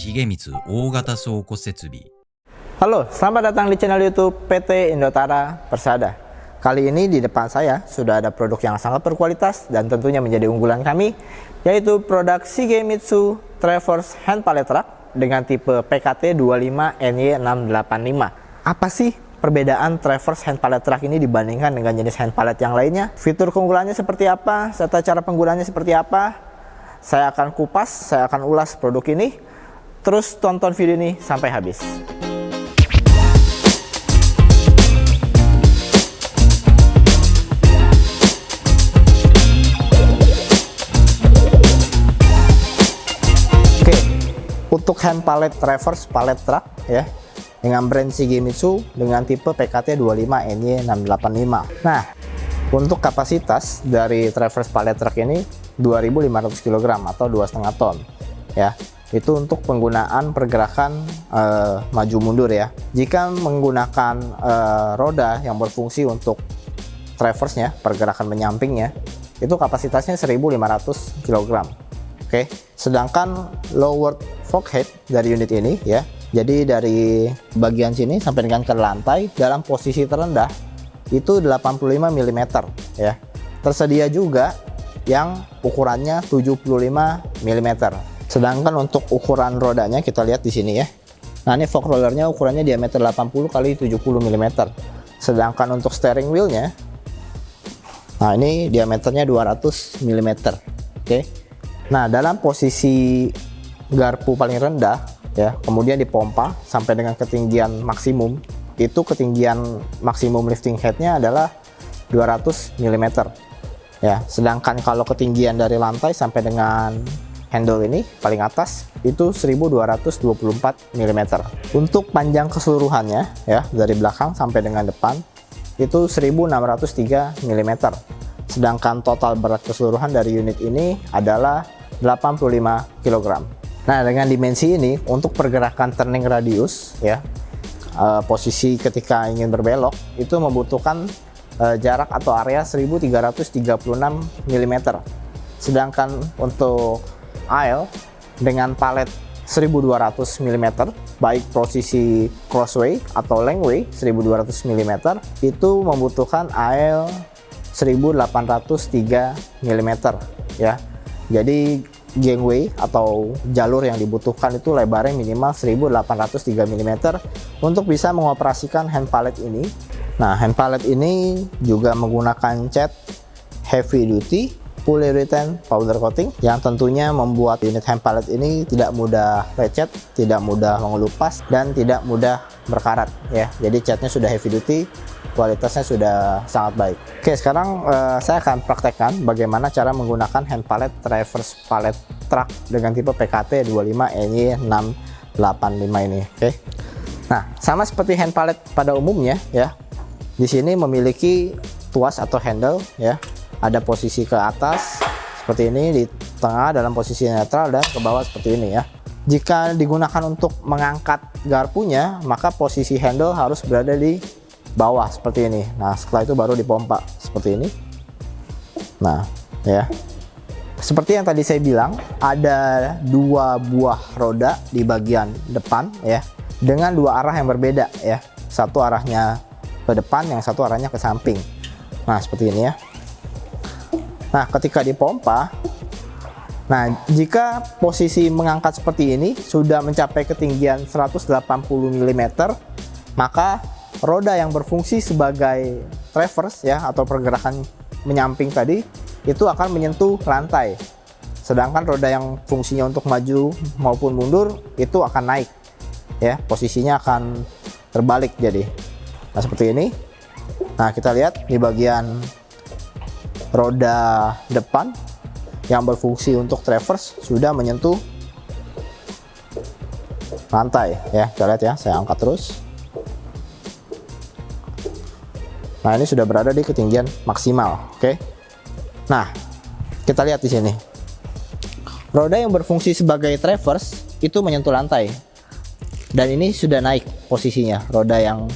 Shigemitsu 大型倉庫設備 Halo, selamat datang di channel YouTube PT Indotara Persada. Kali ini di depan saya sudah ada produk yang sangat berkualitas dan tentunya menjadi unggulan kami, yaitu produk Shigemitsu Traverse Hand Pallet Truck dengan tipe PKT 25NY685. Apa sih perbedaan Traverse Hand Pallet Truck ini dibandingkan dengan jenis hand pallet yang lainnya? Fitur keunggulannya seperti apa? Serta cara penggunaannya seperti apa? Saya akan kupas, saya akan ulas produk ini. Terus tonton video ini sampai habis. Untuk hand pallet Traverse pallet truck ya dengan brand Shigemitsu dengan tipe PKT 25NY685. Nah, untuk kapasitas dari Traverse pallet truck ini 2500 kg atau 2,5 ton ya. Itu untuk penggunaan pergerakan maju mundur ya. Jika menggunakan roda yang berfungsi untuk traverse-nya, pergerakan menyampingnya, itu kapasitasnya 1500 kg. Oke, sedangkan lower fork head dari unit ini ya, jadi dari bagian sini sampai dengan ke lantai dalam posisi terendah itu 85 mm ya. Tersedia juga yang ukurannya 75 mm. Sedangkan untuk ukuran rodanya kita lihat di sini ya. Nah, ini fork rollernya ukurannya diameter 80 x 70 mm. Sedangkan untuk steering wheelnya, nah ini diameternya 200 mm. Oke. Nah, dalam posisi garpu paling rendah ya, kemudian dipompa sampai dengan ketinggian maksimum, itu ketinggian maksimum lifting headnya adalah 200 mm ya. Sedangkan kalau ketinggian dari lantai sampai dengan handle ini paling atas itu 1224 mm. Untuk panjang keseluruhannya ya, dari belakang sampai dengan depan itu 1603 mm. Sedangkan total berat keseluruhan dari unit ini adalah 85 kg. Nah, dengan dimensi ini untuk pergerakan turning radius ya, posisi ketika ingin berbelok itu membutuhkan jarak atau area 1336 mm. Sedangkan untuk aisle dengan palet 1200 mm, baik posisi crossway atau lengthway 1200 mm, itu membutuhkan aisle 1803 mm ya. Jadi gangway atau jalur yang dibutuhkan itu lebarnya minimal 1803 mm untuk bisa mengoperasikan hand pallet ini. Nah, hand pallet ini juga menggunakan cat heavy duty polyurethane powder coating yang tentunya membuat unit hand pallet ini tidak mudah lecet, tidak mudah mengelupas, dan tidak mudah berkarat ya. Jadi catnya sudah heavy duty, kualitasnya sudah sangat baik. Oke, sekarang saya akan praktekkan bagaimana cara menggunakan hand pallet Traverse pallet truck dengan tipe PKT 25NY685 ini. Oke. Nah, sama seperti hand pallet pada umumnya ya. Di sini memiliki tuas atau handle ya. Ada posisi ke atas seperti ini, di tengah dalam posisi netral, dan ke bawah seperti ini ya. Jika digunakan untuk mengangkat garpunya, maka posisi handle harus berada di bawah seperti ini. Nah, setelah itu baru dipompa seperti ini. Nah ya, seperti yang tadi saya bilang, ada dua buah roda di bagian depan ya, dengan dua arah yang berbeda ya. Satu arahnya ke depan, yang satu arahnya ke samping. Nah, seperti ini ya. Nah, ketika dipompa, nah jika posisi mengangkat seperti ini sudah mencapai ketinggian 180 mm, maka roda yang berfungsi sebagai traverse ya, atau pergerakan menyamping tadi, itu akan menyentuh lantai. Sedangkan roda yang fungsinya untuk maju maupun mundur itu akan naik ya, posisinya akan terbalik jadi. Nah, seperti ini. Nah, kita lihat di bagian roda depan yang berfungsi untuk traverse sudah menyentuh lantai ya. Kita lihat ya, saya angkat terus. Nah, ini sudah berada di ketinggian maksimal. Oke. Nah, kita lihat di sini. Roda yang berfungsi sebagai traverse itu menyentuh lantai. Dan ini sudah naik posisinya, roda yang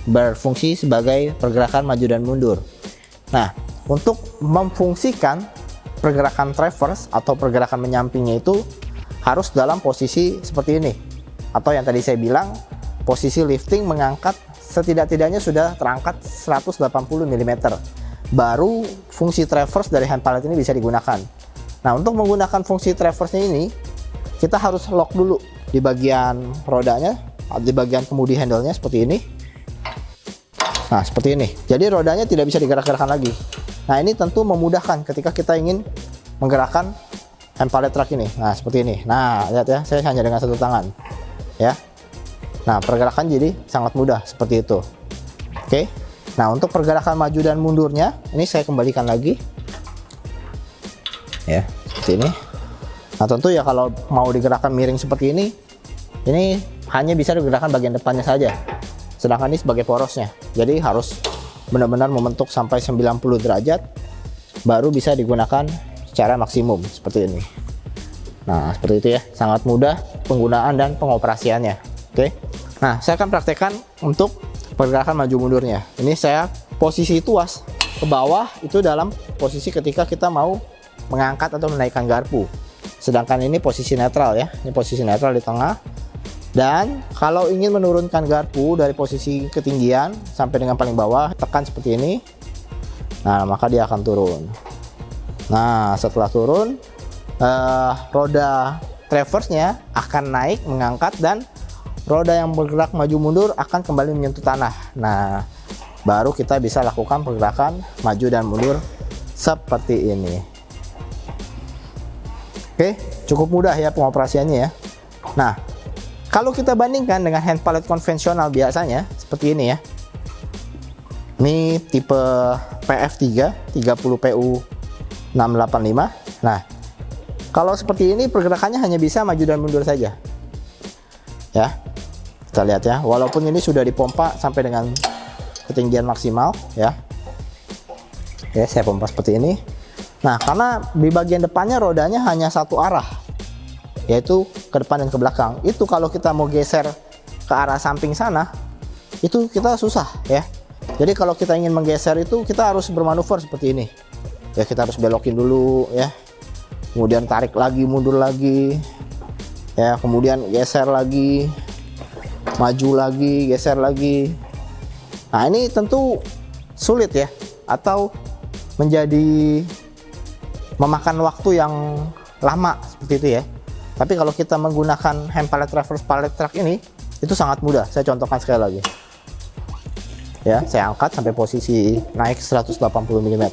berfungsi sebagai pergerakan maju dan mundur. Nah, untuk memfungsikan pergerakan traverse atau pergerakan menyampingnya itu harus dalam posisi seperti ini, atau yang tadi saya bilang posisi lifting mengangkat setidak-tidaknya sudah terangkat 180 mm, baru fungsi traverse dari hand pallet ini bisa digunakan. Nah, untuk menggunakan fungsi traverse ini kita harus lock dulu di bagian rodanya, di bagian kemudi handle-nya seperti ini. Nah, seperti ini. Jadi rodanya tidak bisa digerak-gerakkan lagi. Nah, ini tentu memudahkan ketika kita ingin menggerakkan hand pallet truck ini. Nah, seperti ini. Nah, lihat ya, saya hanya dengan satu tangan. Ya. Nah, pergerakan jadi sangat mudah seperti itu. Oke. Nah, untuk pergerakan maju dan mundurnya, ini saya kembalikan lagi. Ya, seperti ini. Nah, tentu ya kalau mau digerakkan miring seperti ini hanya bisa digerakkan bagian depannya saja. Sedangkan ini sebagai porosnya. Jadi harus benar-benar membentuk sampai 90 derajat baru bisa digunakan secara maksimum seperti ini. Nah, seperti itu ya. Sangat mudah penggunaan dan pengoperasiannya. Oke. Nah, saya akan praktekkan untuk pergerakan maju mundurnya. Ini saya posisi tuas ke bawah itu dalam posisi ketika kita mau mengangkat atau menaikkan garpu. Sedangkan ini posisi netral ya. Ini posisi netral di tengah. Dan kalau ingin menurunkan garpu dari posisi ketinggian sampai dengan paling bawah, tekan seperti ini. Nah, maka dia akan turun. Nah, setelah turun, roda traverse-nya akan naik, mengangkat, dan roda yang bergerak maju mundur akan kembali menyentuh tanah. Nah, baru kita bisa lakukan pergerakan maju dan mundur seperti ini. Oke, cukup mudah ya pengoperasiannya ya. Nah, kalau kita bandingkan dengan hand pallet konvensional biasanya seperti ini ya. Ini tipe PF3 30PU 685. Nah, kalau seperti ini pergerakannya hanya bisa maju dan mundur saja. Ya. Kita lihat ya, walaupun ini sudah dipompa sampai dengan ketinggian maksimal ya. Ya, saya pompa seperti ini. Nah, karena di bagian depannya rodanya hanya satu arah, yaitu ke depan dan ke belakang. Itu kalau kita mau geser ke arah samping sana, itu kita susah ya. Jadi kalau kita ingin menggeser itu kita harus bermanuver seperti ini. Ya, kita harus belokin dulu ya. Kemudian tarik lagi, mundur lagi. Ya, kemudian geser lagi. Maju lagi, geser lagi. Nah, ini tentu sulit ya, atau menjadi memakan waktu yang lama seperti itu ya. Tapi kalau kita menggunakan hand pallet traverse pallet truck ini, itu sangat mudah. Saya contohkan sekali lagi. Ya, saya angkat sampai posisi naik 180 mm.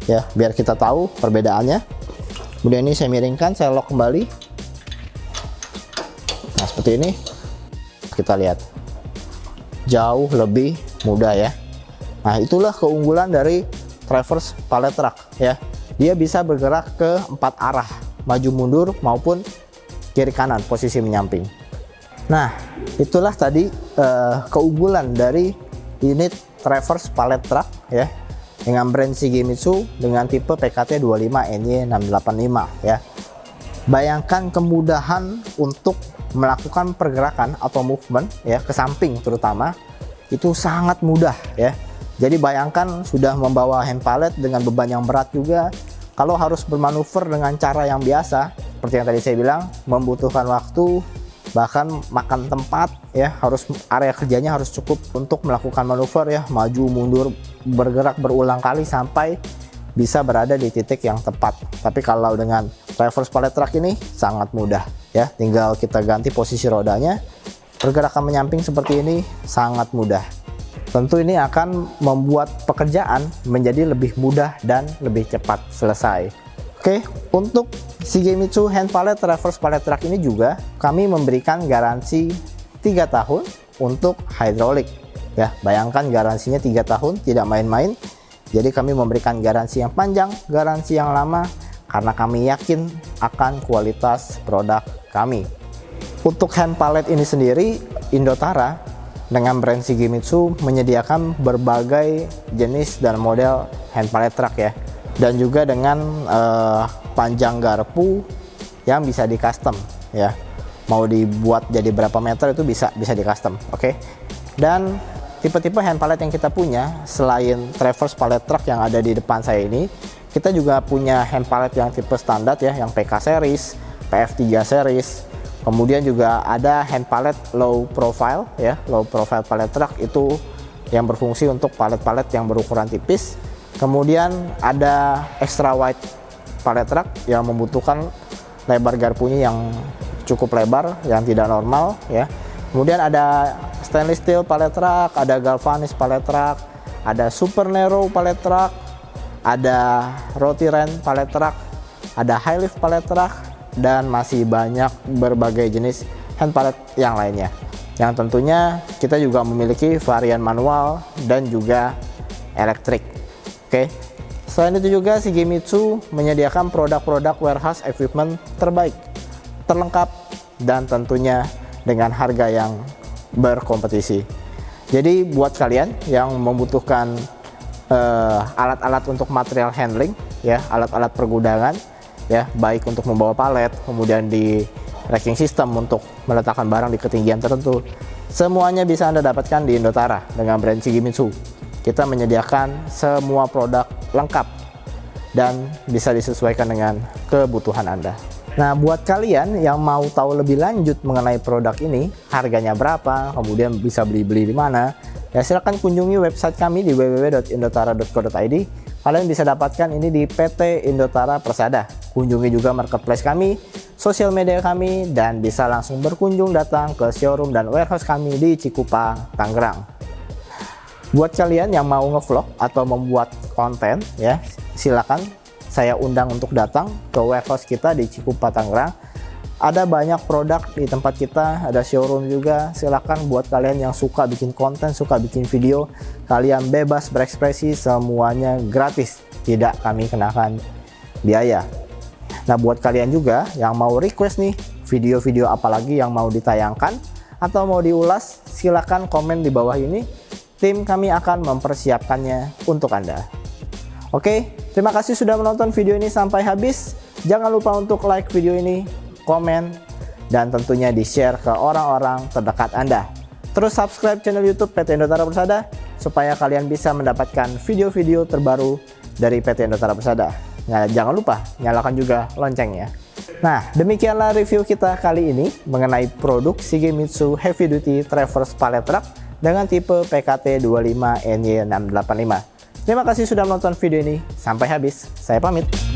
Ya, biar kita tahu perbedaannya. Kemudian ini saya miringkan, saya lock kembali. Nah, seperti ini. Kita lihat. Jauh lebih mudah ya. Nah, itulah keunggulan dari traverse pallet truck ya. Dia bisa bergerak ke 4 arah, maju mundur maupun kiri kanan, posisi menyamping. Nah, itulah tadi keunggulan dari unit traverse pallet truck ya, dengan brand Shigemitsu dengan tipe PKT 25NY685 ya. Bayangkan kemudahan untuk melakukan pergerakan atau movement ya, ke samping terutama, itu sangat mudah ya. Jadi bayangkan sudah membawa hand pallet dengan beban yang berat juga, kalau harus bermanuver dengan cara yang biasa seperti yang tadi saya bilang, membutuhkan waktu, bahkan makan tempat ya, harus area kerjanya harus cukup untuk melakukan manuver ya, maju mundur bergerak berulang kali sampai bisa berada di titik yang tepat. Tapi kalau dengan traverse pallet truck ini sangat mudah ya, tinggal kita ganti posisi rodanya, pergerakan menyamping seperti ini sangat mudah. Tentu ini akan membuat pekerjaan menjadi lebih mudah dan lebih cepat selesai. Oke, untuk Shigemitsu hand pallet traverse pallet truck ini juga kami memberikan garansi 3 tahun untuk hidrolik ya. Bayangkan garansinya 3 tahun, tidak main-main. Jadi kami memberikan garansi yang panjang, garansi yang lama, karena kami yakin akan kualitas produk kami. Untuk hand pallet ini sendiri, Indotara dengan brand Shigemitsu menyediakan berbagai jenis dan model hand pallet truck ya, dan juga dengan panjang garpu yang bisa di custom ya, mau dibuat jadi berapa meter itu bisa di custom. Oke. Dan tipe-tipe hand pallet yang kita punya selain traverse pallet truck yang ada di depan saya ini kita juga punya hand pallet yang tipe standar ya, yang PK series, PF3 series. Kemudian juga ada hand pallet low profile ya, low profile pallet truck, itu yang berfungsi untuk pallet-pallet yang berukuran tipis. Kemudian ada extra wide pallet truck yang membutuhkan lebar garpunya yang cukup lebar, yang tidak normal ya. Kemudian ada stainless steel pallet truck, ada galvanis pallet truck, ada super narrow pallet truck, ada Rotiran pallet truck, ada high lift pallet truck, dan masih banyak berbagai jenis hand pallet yang lainnya. Yang tentunya kita juga memiliki varian manual dan juga elektrik. Oke. Selain itu juga Shigemitsu menyediakan produk-produk warehouse equipment terbaik, terlengkap, dan tentunya dengan harga yang berkompetisi. Jadi buat kalian yang membutuhkan alat-alat untuk material handling ya, alat-alat pergudangan ya, baik untuk membawa palet, kemudian di racking system untuk meletakkan barang di ketinggian tertentu, semuanya bisa Anda dapatkan di Indotara dengan brand Shigemitsu. Kita menyediakan semua produk lengkap dan bisa disesuaikan dengan kebutuhan Anda. Nah, buat kalian yang mau tahu lebih lanjut mengenai produk ini, harganya berapa, kemudian bisa beli di mana, ya silakan kunjungi website kami di www.indotara.co.id. Kalian bisa dapatkan ini di PT Indotara Persada. Kunjungi juga marketplace kami, sosial media kami, dan bisa langsung berkunjung datang ke showroom dan warehouse kami di Cikupa, Tangerang. Buat kalian yang mau ngevlog atau membuat konten ya, silakan saya undang untuk datang ke warehouse kita di Cikupa, Tangerang. Ada banyak produk di tempat kita, ada showroom juga. Silakan buat kalian yang suka bikin konten, suka bikin video, kalian bebas berekspresi, semuanya gratis, tidak kami kenakan biaya. Nah, buat kalian juga yang mau request nih video-video apalagi yang mau ditayangkan atau mau diulas, silakan komen di bawah ini. Tim kami akan mempersiapkannya untuk Anda. Oke, terima kasih sudah menonton video ini sampai habis. Jangan lupa untuk like video ini, komen, dan tentunya di-share ke orang-orang terdekat Anda. Terus subscribe channel YouTube PT Indotara Persada supaya kalian bisa mendapatkan video-video terbaru dari PT Indotara Persada. Nah, jangan lupa nyalakan juga loncengnya. Nah, demikianlah review kita kali ini mengenai produk Shigemitsu Heavy Duty Traverse Pallet Truck dengan tipe PKT 25NY685. Terima kasih sudah menonton video ini sampai habis. Saya pamit.